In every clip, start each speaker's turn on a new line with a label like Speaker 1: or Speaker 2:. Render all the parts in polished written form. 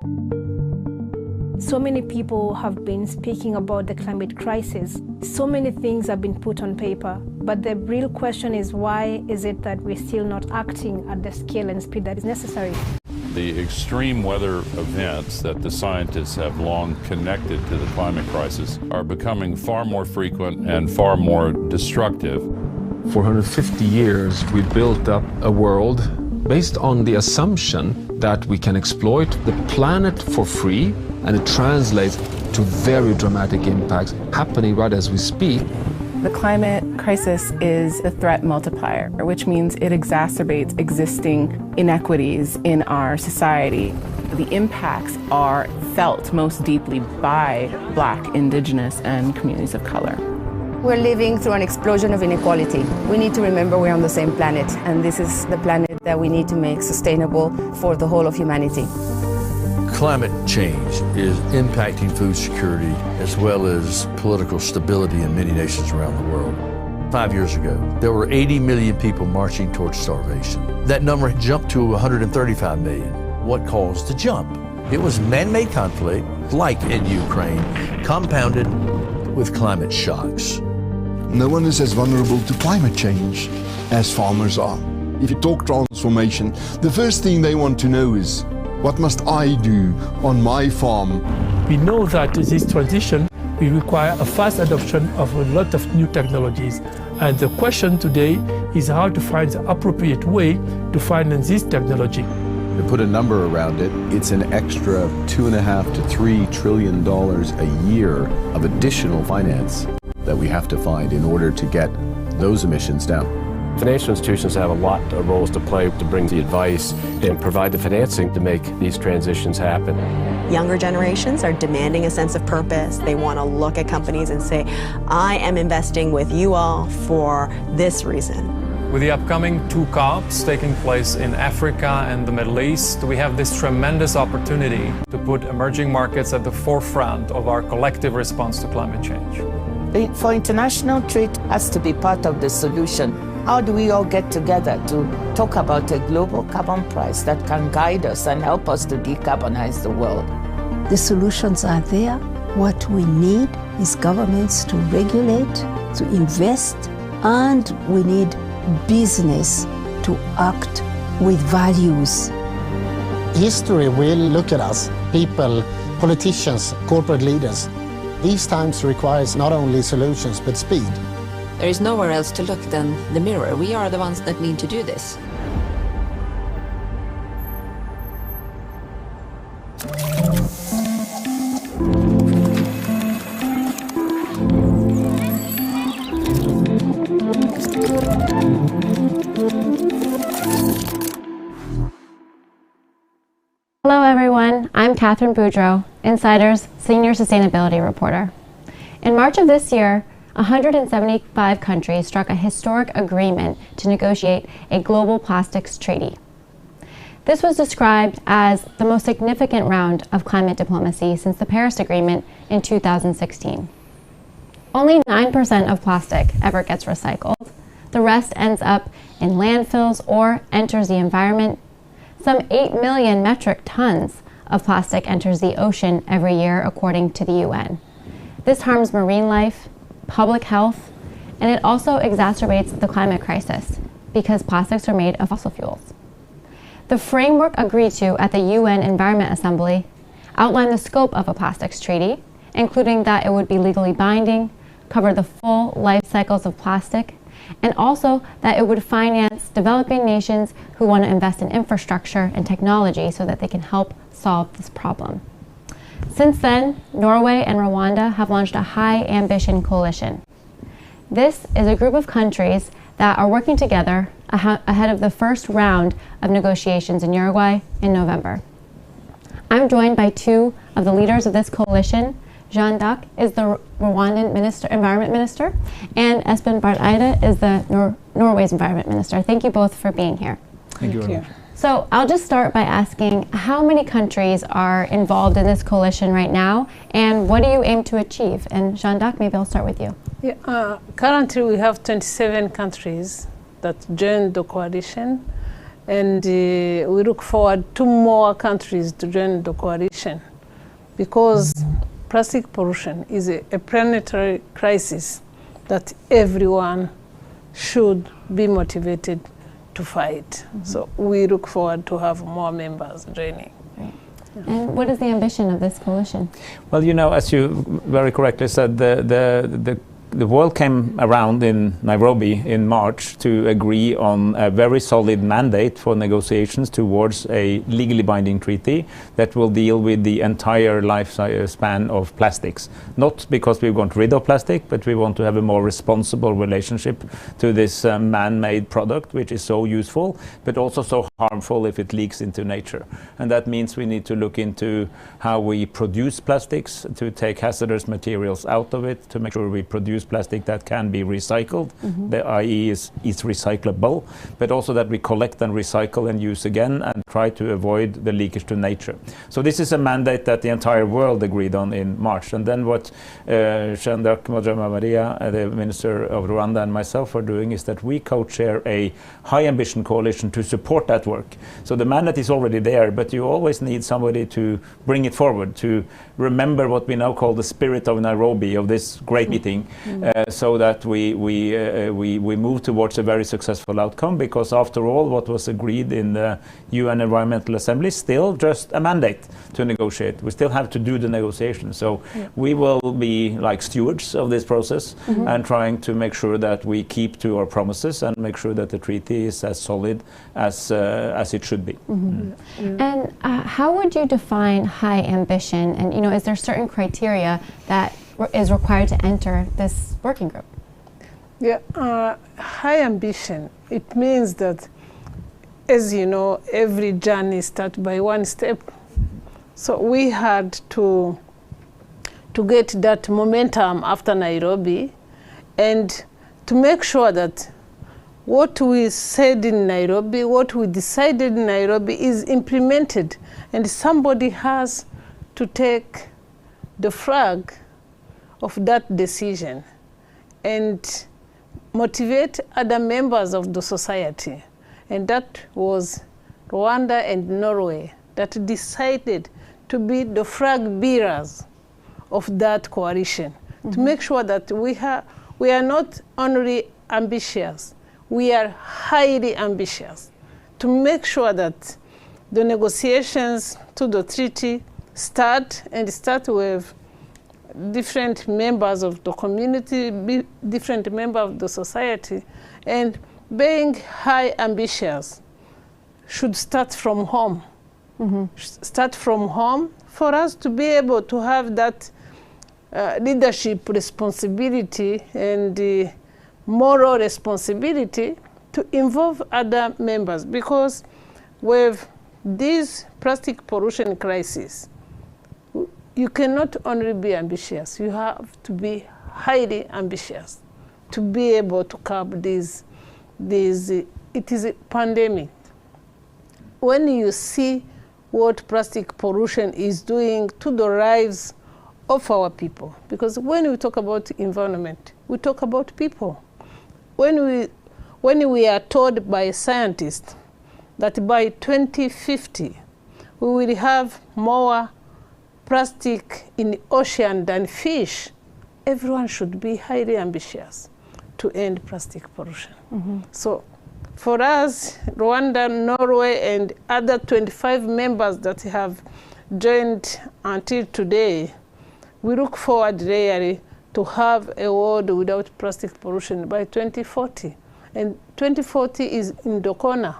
Speaker 1: So many people have been speaking about the climate crisis. So many things have been put on paper, but the real question is, why is it that we're still not acting at the scale and speed that is necessary?
Speaker 2: The extreme weather events that the scientists have long connected to the climate crisis are becoming far more frequent and far more destructive.
Speaker 3: For 150 years, we built up a world based on the assumption that we can exploit the planet for free, and it translates to very dramatic impacts happening right as we speak.
Speaker 4: The climate crisis is a threat multiplier, which means it exacerbates existing inequities in our society. The impacts are felt most deeply by Black, Indigenous, and communities of color.
Speaker 5: We're living through an explosion of inequality. We need to remember we're on the same planet, and this is the planet that we need to make sustainable for the whole of humanity.
Speaker 6: Climate change is impacting food security as well as political stability in many nations around the world. 5 years ago, there were 80 million people marching towards starvation. That number jumped to 135 million. What caused the jump? It was man-made conflict, like in Ukraine, compounded with climate shocks.
Speaker 7: No one is as vulnerable to climate change as farmers are. If you talk transformation, the first thing they want to know is, what must I do on my farm?
Speaker 8: We know that this transition will require a fast adoption of a lot of new technologies. And the question today is how to find the appropriate way to finance this technology.
Speaker 9: To put a number around it, it's an extra $2.5 to $3 trillion a year of additional finance that we have to find in order to get those emissions down.
Speaker 10: Financial institutions have a lot of roles to play to bring the advice and provide the financing to make these transitions happen.
Speaker 11: Younger generations are demanding a sense of purpose. They want to look at companies and say, I am investing with you all for this reason.
Speaker 12: With the upcoming 2 COPs taking place in Africa and the Middle East, we have this tremendous opportunity to put emerging markets at the forefront of our collective response to climate change.
Speaker 13: For international trade has to be part of the solution. How do we all get together to talk about a global carbon price that can guide us and help us to decarbonize the world?
Speaker 14: The solutions are there. What we need is governments to regulate, to invest, and we need business to act with values.
Speaker 15: History will look at us, people, politicians, corporate leaders. These times requires not only solutions but speed.
Speaker 16: There is nowhere else to look than the mirror. We are the ones that need to do this.
Speaker 17: Hello everyone, I'm Catherine Boudreau, Insider's Senior Sustainability Reporter. In March of this year, 175 countries struck a historic agreement to negotiate a global plastics treaty. This was described as the most significant round of climate diplomacy since the Paris Agreement in 2016. Only 9% of plastic ever gets recycled. The rest ends up in landfills or enters the environment. Some 8 million metric tons of plastic enters the ocean every year, according to the UN. This harms marine life, public health, and it also exacerbates the climate crisis because plastics are made of fossil fuels. The framework agreed to at the UN Environment Assembly outlined the scope of a plastics treaty, including that it would be legally binding, cover the full life cycles of plastic, and also that it would finance developing nations who want to invest in infrastructure and technology so that they can help solve this problem. Since then, Norway and Rwanda have launched a high ambition coalition. This is a group of countries that are working together ahead of the first round of negotiations in Uruguay in November. I'm joined by 2 of the leaders of this coalition. Jean Duc is the Rwandan Environment Minister, and Espen Barth Eide is the Norway's Environment Minister. Thank you both for being here.
Speaker 8: Thank you very much.
Speaker 17: So I'll just start by asking, how many countries are involved in this coalition right now, and what do you aim to achieve? And Jean Duc, maybe I'll start with you.
Speaker 18: Yeah, currently we have 27 countries that joined the coalition. And we look forward to more countries to join the coalition, because plastic pollution is a planetary crisis that everyone should be motivated to fight. So we look forward to have more members joining.
Speaker 17: And what is the ambition of this coalition?
Speaker 19: Well, you know, as you very correctly said, the world came around in Nairobi in March to agree on a very solid mandate for negotiations towards a legally binding treaty that will deal with the entire lifespan of plastics. Not because we want rid of plastic, but we want to have a more responsible relationship to this man-made product, which is so useful, but also so harmful if it leaks into nature. And that means we need to look into how we produce plastics, to take hazardous materials out of it, to make sure we produce plastic that can be recycled, the i.e. is recyclable, but also that we collect and recycle and use again and try to avoid the leakage to nature. So this is a mandate that the entire world agreed on in March. And then what Shandak Maria, the Minister of Rwanda, and myself are doing is that we co-chair a high ambition coalition to support that work. So the mandate is already there, but you always need somebody to bring it forward, to remember what we now call the spirit of Nairobi, of this great meeting, so that we move towards a very successful outcome, because after all, what was agreed in the UN Environmental Assembly is still just a mandate to negotiate. We still have to do the negotiation. So we will be like stewards of this process and trying to make sure that we keep to our promises and make sure that the treaty is as solid as it should be.
Speaker 17: And how would you define high ambition? And you know, is there certain criteria that is required to enter this working group?
Speaker 18: Yeah, high ambition, it means that, as you know, every journey starts by one step. So we had to get that momentum after Nairobi, and to make sure that what we said in Nairobi, what we decided in Nairobi is implemented, and somebody has to take the flag of that decision and motivate other members of the society. And that was Rwanda and Norway that decided to be the flag bearers of that coalition, to make sure that we are not only ambitious, we are highly ambitious, to make sure that the negotiations to the treaty start with different members of the community, different members of the society, and being high ambitious should start from home. Start from home for us to be able to have that leadership responsibility and the moral responsibility to involve other members, because with this plastic pollution crisis, you cannot only be ambitious, you have to be highly ambitious to be able to curb this. It is a pandemic. When you see what plastic pollution is doing to the lives of our people, because when we talk about environment, we talk about people. When we are told by scientists that by 2050 we will have more plastic in the ocean than fish, everyone should be highly ambitious to end plastic pollution. So for us, Rwanda, Norway, and other 25 members that have joined until today, we look forward really to have a world without plastic pollution by 2040. And 2040 is in the corner.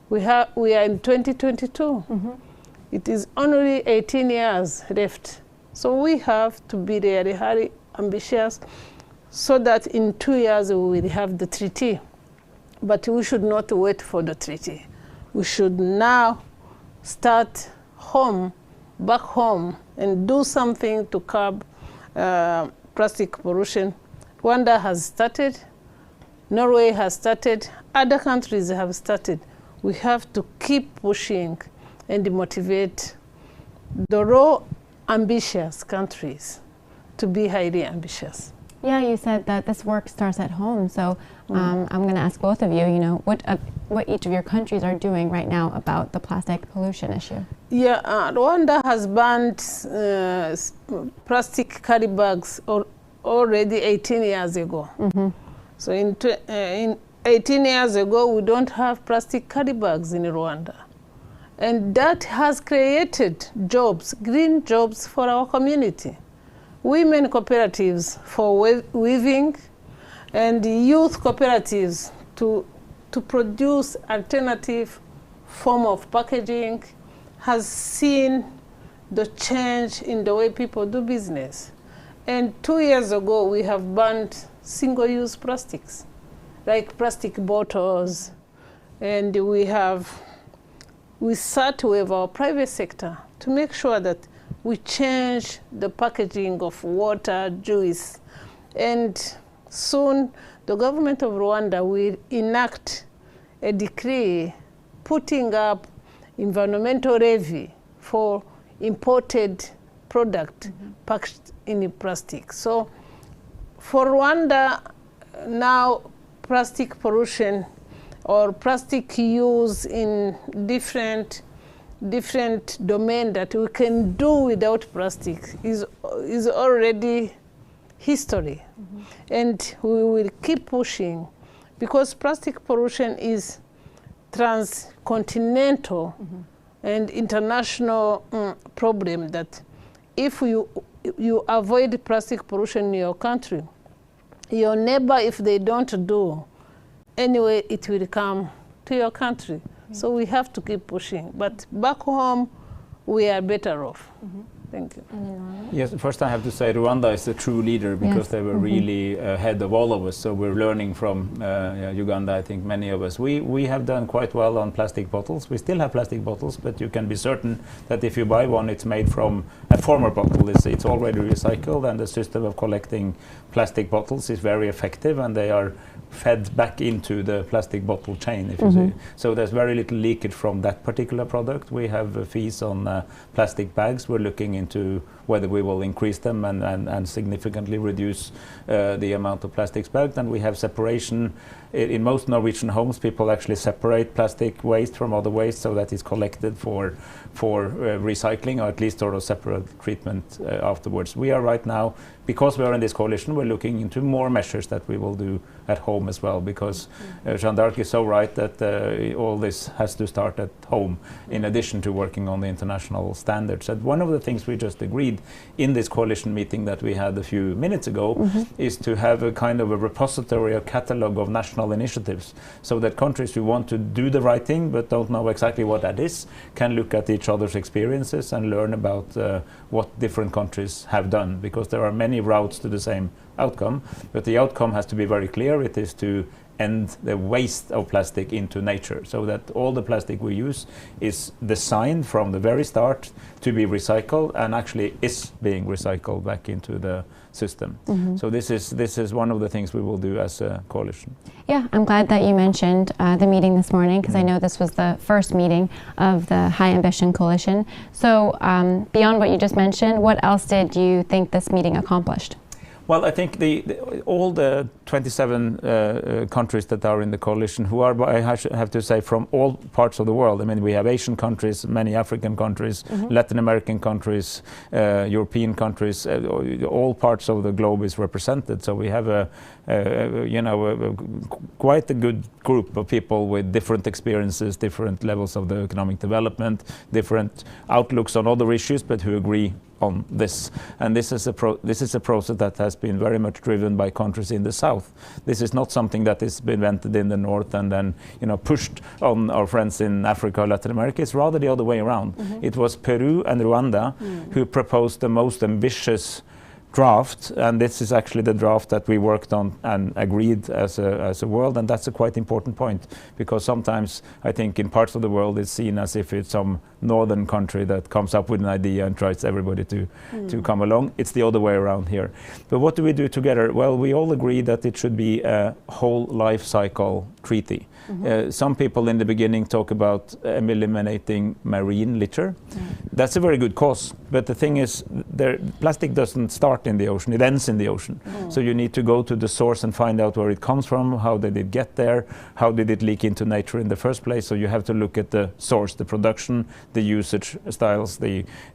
Speaker 18: We are in 2022. It is only 18 years left. So we have to be really highly ambitious so that in 2 years we will have the treaty. But we should not wait for the treaty. We should now start back home, and do something to curb plastic pollution. Rwanda has started, Norway has started, other countries have started. We have to keep pushing and motivate the raw, ambitious countries to be highly ambitious.
Speaker 17: Yeah, you said that this work starts at home. So I'm going to ask both of you, you know, what each of your countries are doing right now about the plastic pollution issue.
Speaker 18: Yeah, Rwanda has banned plastic carry bags already 18 years ago. So in 18 years ago, we don't have plastic carry bags in Rwanda. And that has created jobs, green jobs for our community. Women cooperatives for weaving and youth cooperatives to produce alternative form of packaging has seen the change in the way people do business. And 2 years ago, we have banned single-use plastics, like plastic bottles. And we sat with our private sector to make sure that we change the packaging of water, juice. And soon, the government of Rwanda will enact a decree putting up environmental levy for imported product packaged in plastic. So for Rwanda, now plastic pollution or plastic use in different domain that we can do without plastic is already history. And we will keep pushing because plastic pollution is transcontinental and international problem that if you avoid plastic pollution in your country, your neighbor, if they don't do, anyway, it will come to your country. So we have to keep pushing. But back home, we are better off. Thank you.
Speaker 19: Yes, first I have to say Rwanda is a true leader because they were really ahead of all of us. So we're learning from Uganda, I think many of us. We have done quite well on plastic bottles. We still have plastic bottles, but you can be certain that if you buy one, it's made from a former bottle. It's already recycled, and the system of collecting plastic bottles is very effective, and they are fed back into the plastic bottle chain, if you see. So there's very little leakage from that particular product. We have fees on plastic bags. We're looking into whether we will increase them and significantly reduce the amount of plastic bags. And we have separation. In most Norwegian homes, people actually separate plastic waste from other waste so that it's collected for recycling, or at least sort of separate treatment afterwards. We are right now, because we are in this coalition, we're looking into more measures that we will do at home as well, because Jeanne d'Arc is so right that all this has to start at home in addition to working on the international standards. And one of the things we just agreed in this coalition meeting that we had a few minutes ago is to have a kind of a repository, a catalogue of national initiatives, so that countries who want to do the right thing but don't know exactly what that is can look at each other's experiences and learn about what different countries have done, because there are many routes to the same outcome, but the outcome has to be very clear. It is to end the waste of plastic into nature, so that all the plastic we use is designed from the very start to be recycled and actually is being recycled back into the system. So this is one of the things we will do as a coalition.
Speaker 17: Yeah, I'm glad that you mentioned the meeting this morning, because I know this was the first meeting of the High Ambition Coalition. So beyond what you just mentioned, what else did you think this meeting accomplished?
Speaker 19: Well, I think all the 27 countries that are in the coalition, who are, I have to say, from all parts of the world. I mean, we have Asian countries, many African countries, Latin American countries, European countries. All parts of the globe is represented. So we have quite a good group of people with different experiences, different levels of the economic development, different outlooks on other issues, but who agree on this. And this is a process that has been very much driven by countries in the south. This is not something that is invented in the north and then pushed on our friends in Africa or Latin America. It's rather the other way around. It was Peru and Rwanda who proposed the most ambitious draft, and this is actually the draft that we worked on and agreed as a world, and that's a quite important point, because sometimes I think in parts of the world it's seen as if it's some northern country that comes up with an idea and tries everybody to come along. It's the other way around here. But what do we do together? Well, we all agree that it should be a whole life cycle treaty. Some people in the beginning talk about eliminating marine litter. That's a very good cause. But the thing is, plastic doesn't start in the ocean, it ends in the ocean. So you need to go to the source and find out where it comes from, how did it get there, how did it leak into nature in the first place. So you have to look at the source, the production, the usage styles,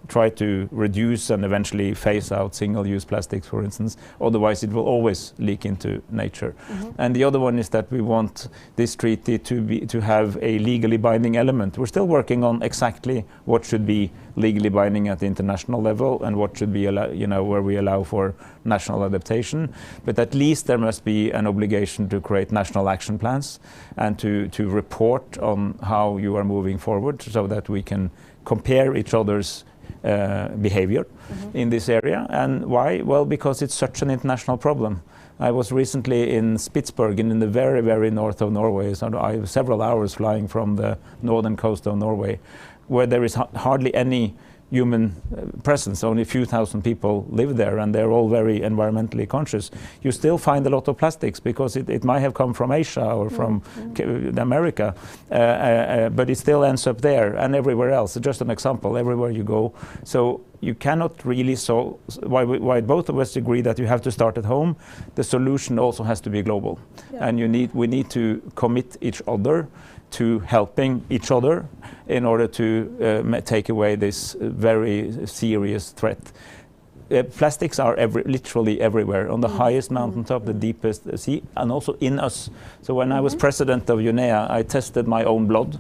Speaker 19: try to reduce and eventually phase out single-use plastics, for instance. Otherwise it will always leak into nature. And the other one is that we want this treaty to have a legally binding element. We're still working on exactly what should be legally binding at the international level and what should be where we allow for national adaptation. But at least there must be an obligation to create national action plans and to report on how you are moving forward so that we can compare each other's behavior in this area. And why? Well, because it's such an international problem. I was recently in Spitsbergen in the very, very north of Norway. So I have several hours flying from the northern coast of Norway, where there is hardly any human presence. Only a few thousand people live there, and they're all very environmentally conscious. You still find a lot of plastics because it might have come from Asia or from America, but it still ends up there and everywhere else. Just an example, everywhere you go. So you cannot really why both of us agree that you have to start at home. The solution also has to be global, and we need to commit each other to helping each other in order to take away this very serious threat. Plastics are literally everywhere, on the highest mountaintop, the deepest sea, and also in us. So when I was president of UNEA, I tested my own blood,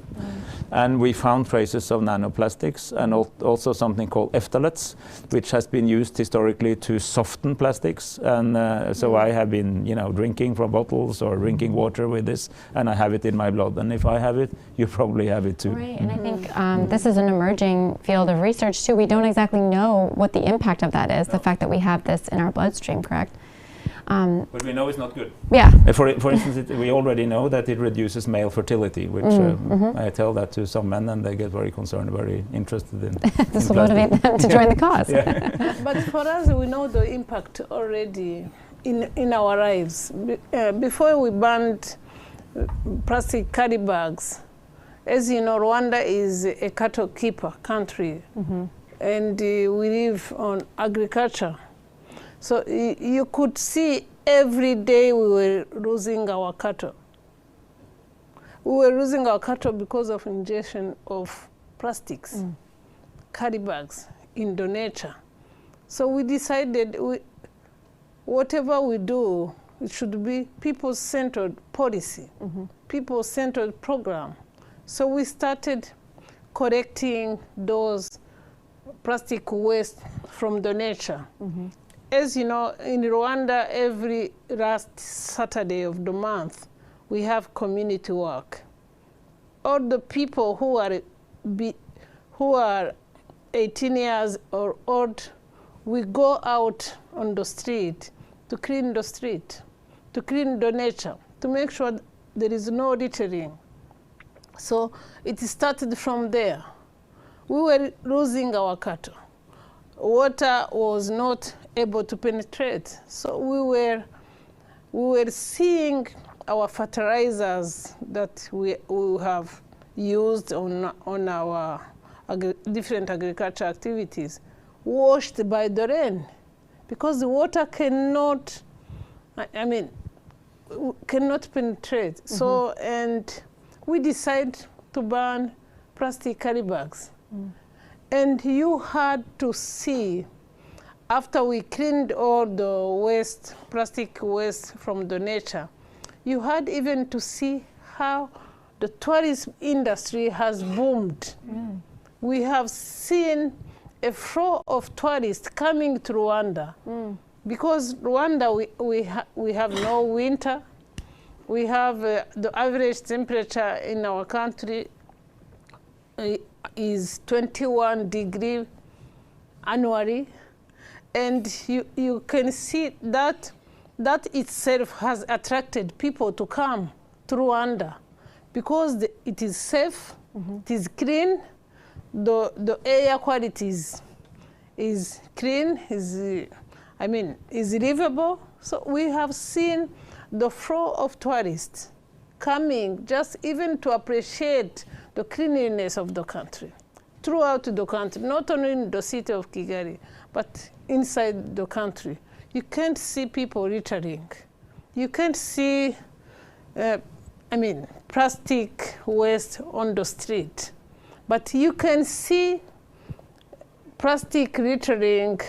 Speaker 19: and we found traces of nanoplastics and also something called phthalates, which has been used historically to soften plastics. And so I have been, drinking from bottles or drinking water with this, and I have it in my blood. And if I have it, you probably have it too.
Speaker 17: Right, and I think this is an emerging field of research too. We don't exactly know what the impact of that is, the fact that we have this in our bloodstream, correct?
Speaker 19: But we know it's not good.
Speaker 17: Yeah.
Speaker 19: For instance, we already know that it reduces male fertility, which I tell that to some men and they get very concerned, very interested in.
Speaker 17: This will motivate them to join the cause.
Speaker 18: But for us, we know the impact already in our lives. Before we banned plastic carry bags, as you know, Rwanda is a cattle keeper country, and we live on agriculture. So you could see every day we were losing our cattle. We were losing our cattle because of ingestion of plastics, carry bags into nature. So we decided whatever we do, it should be people-centered policy, people-centered program. So we started collecting those plastic waste from the nature. As you know, in Rwanda, every last Saturday of the month, we have community work. All the people who are 18 years or old, we go out on the street to clean the street, to clean the nature, to make sure there is no littering. So it started from there. We were losing our cattle. Water was not able to penetrate. So we were seeing our fertilizers that we have used on our different agriculture activities washed by the rain, because the water cannot penetrate. So, and we decided to ban plastic carry bags. And you had to see, after we cleaned all the waste, plastic waste from the nature, you had even to see how the tourism industry has boomed. We have seen a flow of tourists coming to Rwanda, because Rwanda, we have no winter. We have the average temperature in our country is 21 degrees annually. And you can see that itself has attracted people to come to Rwanda, because it is safe, it is clean, the air quality is clean, is livable. So we have seen the flow of tourists coming just even to appreciate the cleanliness of the country. throughout the country, not only in the city of Kigali, but inside the country. You can't see people littering. You can't see, plastic waste on the street. But you can see plastic littering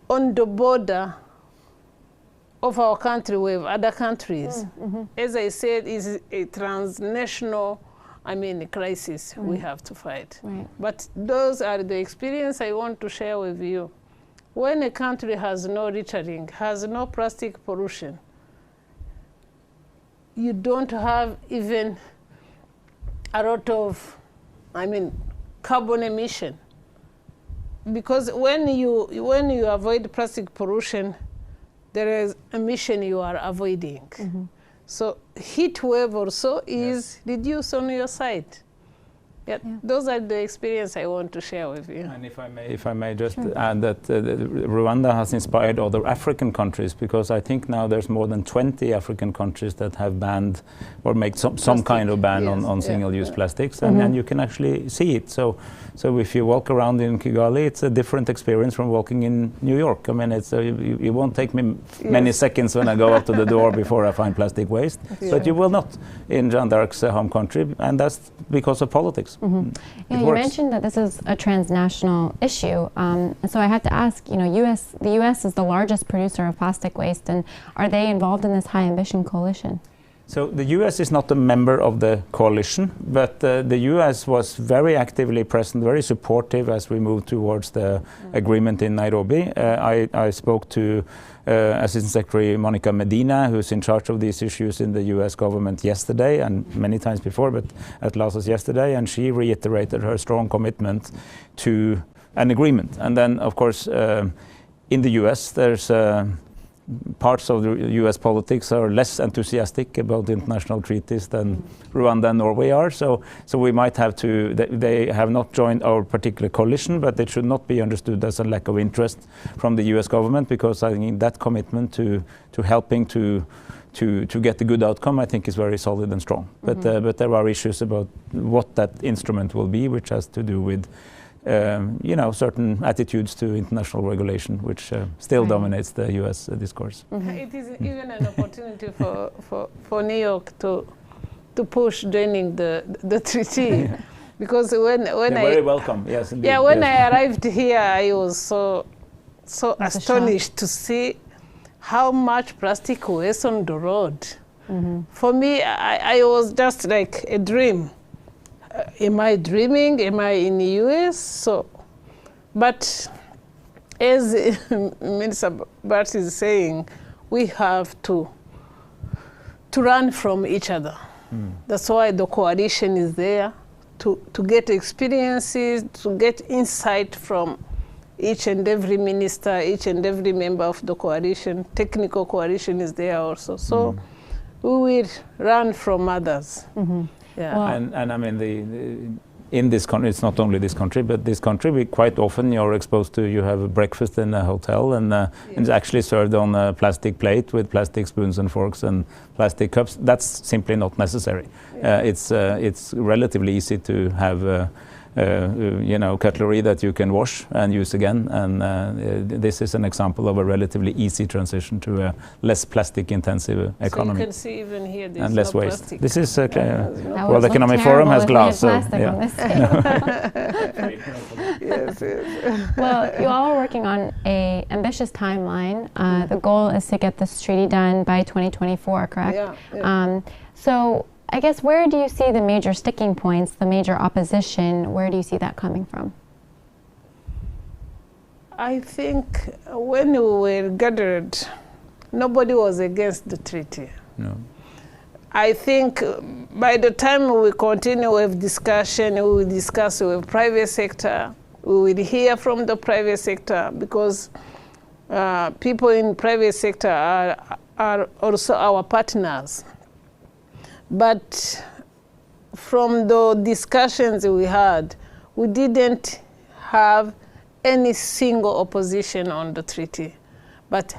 Speaker 18: on the border of our country with other countries. As I said, it's a transnational crisis we have to fight. But those are the experience I want to share with you. When a country has no littering, has no plastic pollution, you don't have even a lot of, carbon emission. Because when you avoid plastic pollution, there is emission you are avoiding. So heat wave also is reduced on your side. Those are the experience I want to share with you.
Speaker 19: And if I may just add that Rwanda has inspired other African countries, because I think now there's more than 20 African countries that have banned or made some kind of ban on single-use plastics, and you can actually see it. So if you walk around in Kigali, it's a different experience from walking in New York. I mean, it's it won't take me many seconds when I go out to the door before I find plastic waste, but you will not in Jeanne d'Arc's home country, and that's because of politics.
Speaker 17: You mentioned that this is a transnational issue, so I have to ask, the U.S. is the largest producer of plastic waste, and are they involved in this high ambition coalition?
Speaker 19: So the U.S. is not a member of the coalition, but the U.S. was very actively present, very supportive as we moved towards the agreement in Nairobi. I spoke to Assistant Secretary Monica Medina, who's in charge of these issues in the U.S. government yesterday, and many times before, but at last was yesterday, and she reiterated her strong commitment to an agreement. And then, of course, in the U.S., there's parts of the U.S. politics are less enthusiastic about international treaties than Rwanda and Norway are. So we might have to, they have not joined our particular coalition, but it should not be understood as a lack of interest from the U.S. government, because I think that commitment to helping to get a good outcome, I think, is very solid and strong. But there are issues about what that instrument will be, which has to do with certain attitudes to international regulation, which still dominates the U.S. discourse.
Speaker 18: It is even an opportunity for New York to push joining the treaty, because when
Speaker 19: You're very welcome. Yes, indeed.
Speaker 18: When I arrived here, I was so astonished to see how much plastic waste on the road. For me, I was just like a dream. Am I dreaming? Am I in the US? But as Minister Bart is saying, we have to run from each other. That's why the coalition is there, to get experiences, to get insight from each and every minister, each and every member of the coalition. Technical coalition is there also. So we will run from others.
Speaker 19: And I mean, in this country, it's not only this country, but this country, we quite often you're exposed to, you have a breakfast in a hotel, and it's actually served on a plastic plate with plastic spoons and forks and plastic cups. That's simply not necessary. It's relatively easy to have cutlery that you can wash and use again, and this is an example of a relatively easy transition to a less plastic-intensive economy.
Speaker 18: So you can see even here there's
Speaker 19: and less
Speaker 18: no
Speaker 19: waste.
Speaker 18: plastic.
Speaker 19: This is World Economic Forum has glass.
Speaker 18: Yes.
Speaker 17: Well, you all are working on an ambitious timeline. The goal is to get this treaty done by 2024, correct? So I guess, where do you see the major sticking points, the major opposition? Where do you see that coming from?
Speaker 18: I think when we were gathered, nobody was against the treaty.
Speaker 19: No.
Speaker 18: I think by the time we continue with discussion, we will discuss with private sector, we will hear from the private sector, because people in private sector are also our partners. But from the discussions we had, we didn't have any single opposition on the treaty. But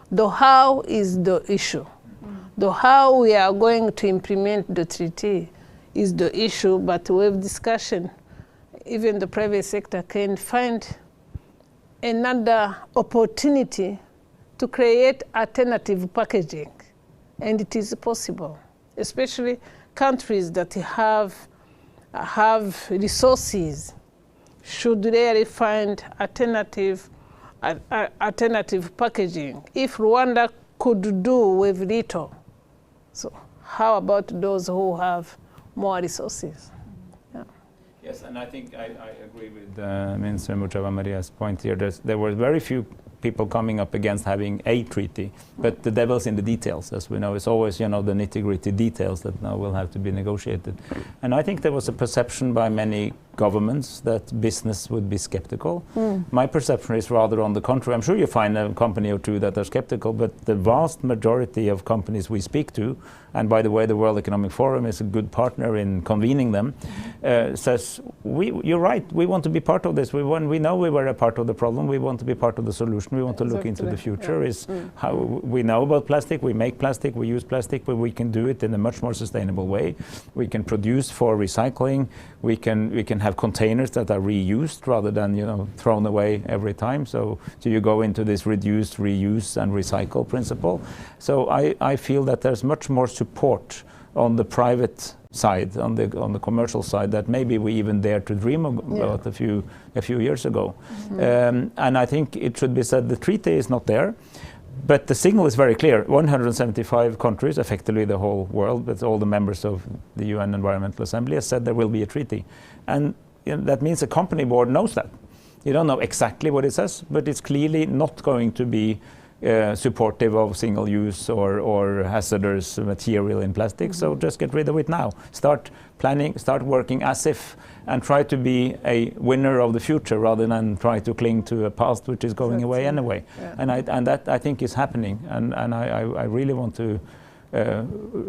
Speaker 18: the how is the issue. The how we are going to implement the treaty is the issue, but with discussion, even the private sector can find another opportunity to create alternative packaging. And it is possible, especially countries that have resources should really find alternative packaging. If Rwanda could do with little, so how about those who have more resources? Yeah.
Speaker 19: Yes, and I think I agree with Minister Muchava Maria's point here. There were very few people coming up against having a treaty, but the devil's in the details, as we know. It's always, the nitty-gritty details that now will have to be negotiated. And I think there was a perception by many governments that business would be skeptical. My perception is rather on the contrary. I'm sure you find a company or two that are skeptical, but the vast majority of companies we speak to, and by the way, the World Economic Forum is a good partner in convening them, says, you're right, we want to be part of this. We know we were a part of the problem, we want to be part of the solution, we want to look into the future. Is how we know about plastic, we make plastic, we use plastic, but we can do it in a much more sustainable way. We can produce for recycling, we can have containers that are reused rather than thrown away every time. So you go into this reduce, reuse and recycle principle. So I feel that there's much more support on the private side, on the commercial side, that maybe we even dared to dream about a few years ago. And I think it should be said the treaty is not there. But the signal is very clear. 175 countries, effectively the whole world, but all the members of the UN Environmental Assembly, have said there will be a treaty. And that means the company board knows that. You don't know exactly what it says, but it's clearly not going to be supportive of single-use or hazardous material in plastic. So just get rid of it now. Start planning, start working as if, and try to be a winner of the future rather than try to cling to a past which is going away anyway. Yeah. And that I think is happening. And I really want to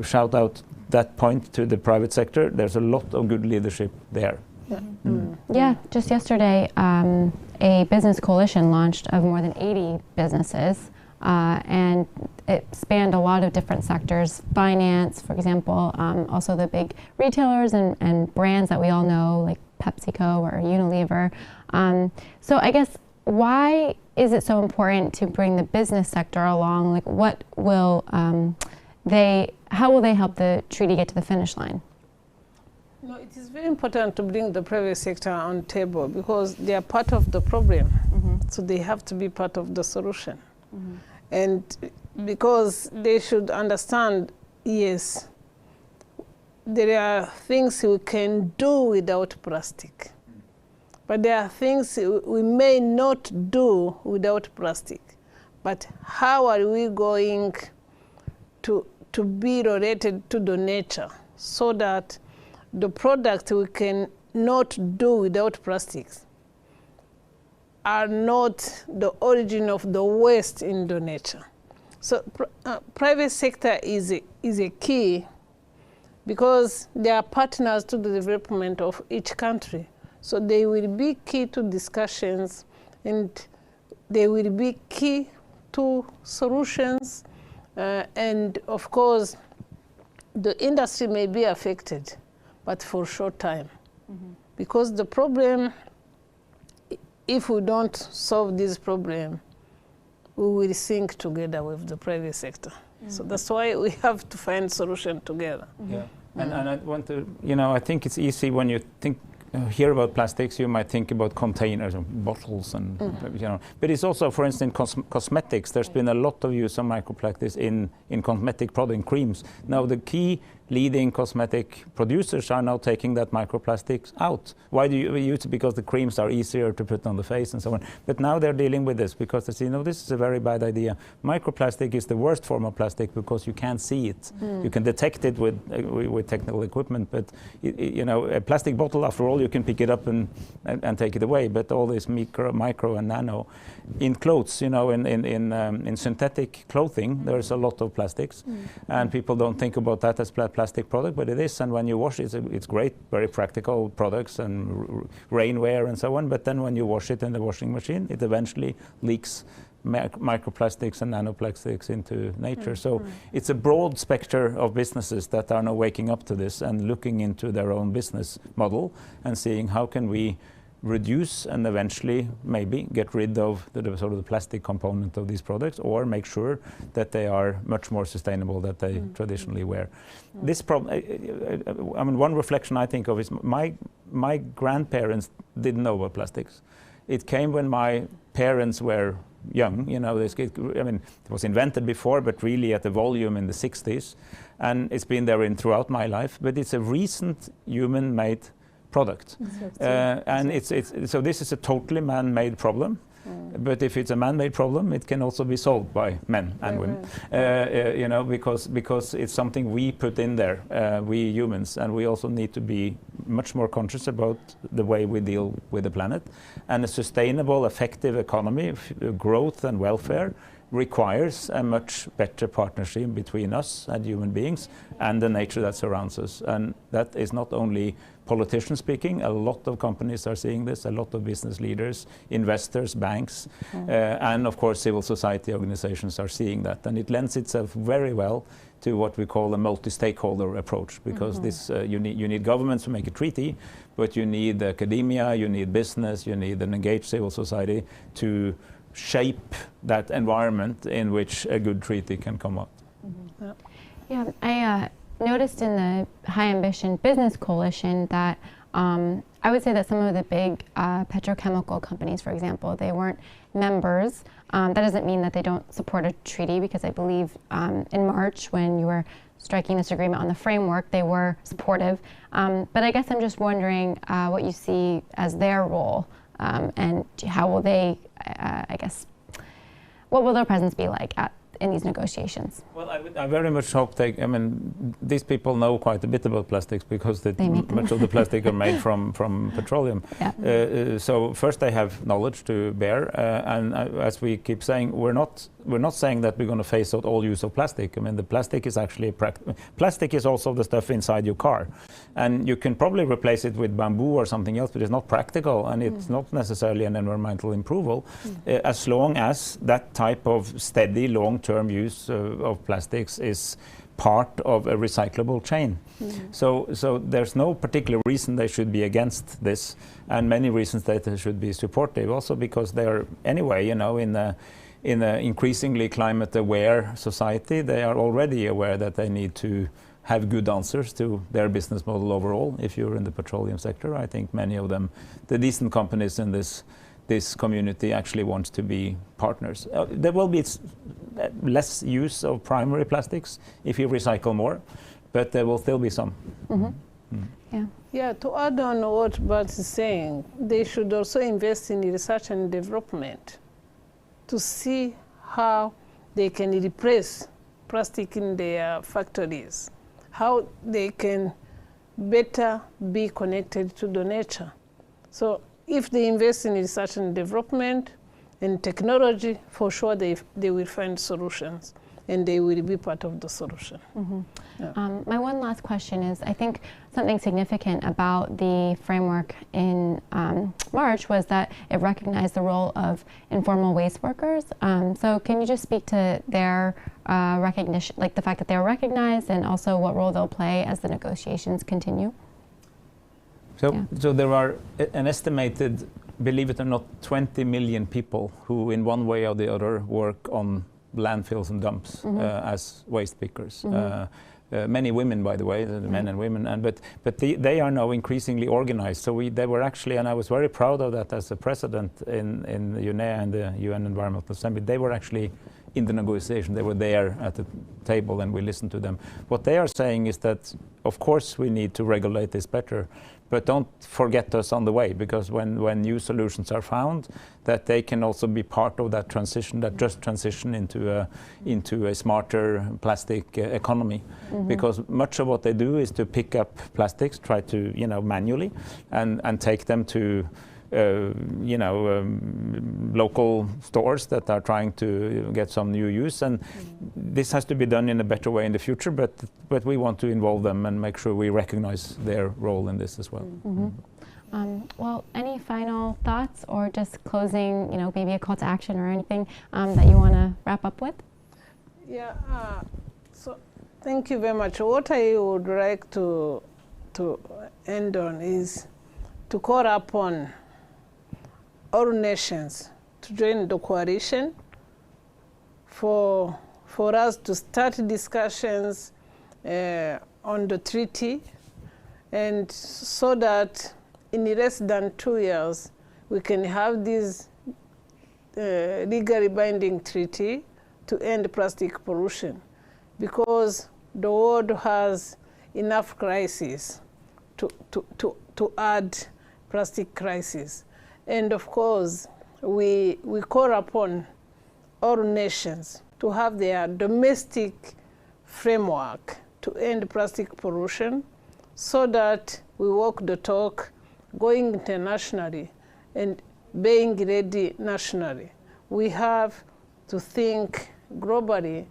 Speaker 19: shout out that point to the private sector. There's a lot of good leadership there.
Speaker 18: Yeah.
Speaker 17: Yeah, just yesterday, a business coalition launched of more than 80 businesses, and it spanned a lot of different sectors, finance, for example, also the big retailers and brands that we all know, like PepsiCo or Unilever. So I guess, why is it so important to bring the business sector along? Like, what will how will they help the treaty get to the finish line?
Speaker 18: No, it is very important to bring the private sector on the table because they are part of the problem. So they have to be part of the solution. And because they should understand, yes, there are things we can do without plastic. But there are things we may not do without plastic. But how are we going to be related to the nature so that the product we can not do without plastics are not the origin of the waste in the nature. So private sector is a key because they are partners to the development of each country. So they will be key to discussions and they will be key to solutions. And of course, the industry may be affected, but for a short time. Because the problem, if we don't solve this problem, we will sink together with the private sector. So that's why we have to find solution together.
Speaker 19: Yeah. And I want to, I think it's easy when you hear about plastics, you might think about containers and bottles and, but it's also, for instance, cosmetics. There's been a lot of use of microplastics in cosmetic product creams. Now the key leading cosmetic producers are now taking that microplastics out. Why do you use it? Because the creams are easier to put on the face and so on. But now they're dealing with this because they say, no, this is a very bad idea. Microplastic is the worst form of plastic because you can't see it. You can detect it with technical equipment, but a plastic bottle, after all, you can pick it up and take it away. But all this micro and nano in clothes, in synthetic clothing, there's a lot of plastics, and people don't think about that as plastic product, but it is. And when you wash it, it's great, very practical products and rainwear and so on. But then when you wash it in the washing machine, it eventually leaks microplastics and nanoplastics into nature. So it's a broad spectrum of businesses that are now waking up to this and looking into their own business model and seeing how can we reduce and eventually maybe get rid of the sort of the plastic component of these products, or make sure that they are much more sustainable than they traditionally were. This problem, I mean, one reflection I think of is my grandparents didn't know about plastics. It came when my parents were young, you know, I mean, it was invented before, but really at the volume in the 60s, and it's been there throughout my life, but it's a recent human-made product. And so this is a totally man-made problem. But if it's a man-made problem, it can also be solved by men and women, you know, because it's something we put in there, we humans, and we also need to be much more conscious about the way we deal with the planet. And a sustainable, effective economy, growth and welfare requires a much better partnership between us and human beings and the nature that surrounds us. And that is not only politicians speaking, a lot of companies are seeing this, a lot of business leaders, investors, banks, and of course civil society organizations are seeing that. And it lends itself very well to what we call a multi-stakeholder approach, because this you need governments to make a treaty, but you need academia, you need business, you need an engaged civil society to shape that environment in which a good treaty can come up.
Speaker 17: Yeah, I noticed in the High Ambition Business Coalition that I would say that some of the big petrochemical companies, for example, they weren't members. That doesn't mean that they don't support a treaty, because I believe in March when you were striking this agreement on the framework, they were supportive. But I guess I'm just wondering what you see as their role, and how will they, I guess, what will their presence be like in these negotiations?
Speaker 19: Well, I very much hope I mean, these people know quite a bit about plastics, because much of the plastic are made from petroleum. So first they have knowledge to bear, and as we keep saying, we're not saying that we're going to phase out all use of plastic. I mean, the plastic is actually plastic is also the stuff inside your car, and you can probably replace it with bamboo or something else, but it's not practical, and it's not necessarily an environmental improvement, as long as that type of steady long-term use of plastics is part of a recyclable chain. So there's no particular reason they should be against this, and many reasons that they should be supportive, also because they're anyway, you know, in an increasingly climate-aware society, they are already aware that they need to have good answers to their business model overall. If you're in the petroleum sector, I think many of them, the decent companies in this community, actually want to be partners. There will be less use of primary plastics if you recycle more, but there will still be some.
Speaker 18: Yeah, to add on what Bart is saying, they should also invest in research and development to see how they can replace plastic in their factories, how they can better be connected to the nature. So if they invest in research and development and technology, for sure they will find solutions, and they will be part of the solution.
Speaker 17: My one last question is, I think something significant about the framework in March was that it recognized the role of informal waste workers. So can you just speak to their recognition, like the fact that they're recognized, and also what role they'll play as the negotiations continue?
Speaker 19: So there are an estimated, believe it or not, 20 million people who in one way or the other work on landfills and dumps as waste pickers. Many women, by the way, men and women, but they are now increasingly organized. So they were actually, and I was very proud of that as a president in the UNEA and the UN Environmental Assembly. They were actually in the negotiation. They were there at the table, and we listened to them. What they are saying is that, of course, we need to regulate this better, but don't forget us on the way, because when new solutions are found, that they can also be part of that transition, that just transition into a smarter plastic economy. Because much of what they do is to pick up plastics, try to, you know, manually, and take them to local stores that are trying to get some new use, and this has to be done in a better way in the future, but we want to involve them and make sure we recognize their role in this as well.
Speaker 17: Well, any final thoughts or just closing, maybe a call to action or anything that you want to wrap up with?
Speaker 18: Yeah, so thank you very much. What I would like to end on is to call upon all nations to join the coalition for us to start discussions on the treaty, and so that in less than 2 years we can have this legally binding treaty to end plastic pollution, because the world has enough crises to add plastic crisis. And of course, we call upon all nations to have their domestic framework to end plastic pollution, so that we walk the talk, going internationally and being ready nationally. We have to think globally,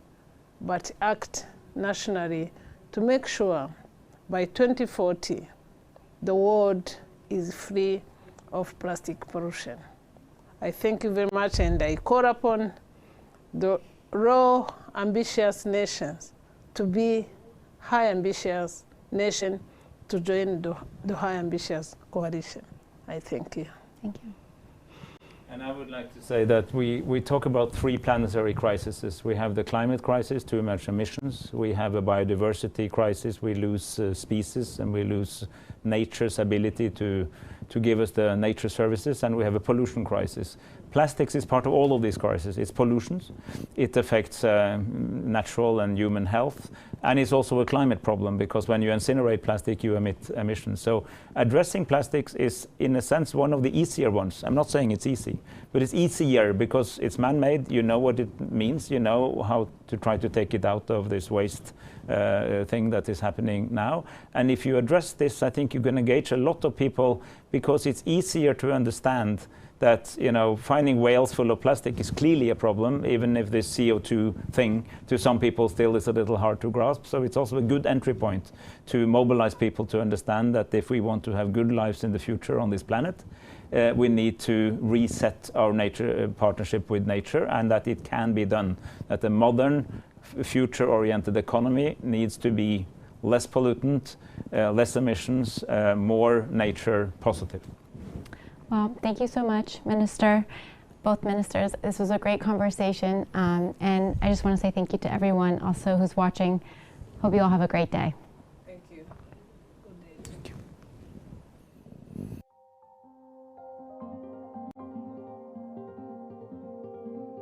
Speaker 18: but act nationally to make sure by 2040 the world is free of plastic pollution. I thank you very much, and I call upon the raw, ambitious nations to be high ambitious nation to join the high ambitious coalition. I thank you.
Speaker 17: Thank you.
Speaker 19: And I would like to say that we talk about 3 planetary crises. We have the climate crisis, too much emissions. We have a biodiversity crisis. We lose species, and we lose nature's ability to give us the nature services. And we have a pollution crisis. Plastics is part of all of these crises. It's pollutions. It affects natural and human health. And it's also a climate problem, because when you incinerate plastic, you emit emissions. So addressing plastics is, in a sense, one of the easier ones. I'm not saying it's easy, but it's easier because it's man-made. You know what it means. You know how to try to take it out of this waste thing that is happening now. And if you address this, I think you're going to engage a lot of people, because it's easier to understand that finding whales full of plastic is clearly a problem, even if this CO2 thing to some people still is a little hard to grasp. So it's also a good entry point to mobilize people to understand that if we want to have good lives in the future on this planet, we need to reset our nature partnership with nature, and that it can be done. That a modern, future-oriented economy needs to be less pollutant, less emissions, more nature positive.
Speaker 17: Well, thank you so much, Minister, both ministers. This was a great conversation, and I just want to say thank you to everyone also who's watching. Hope you all have a great day.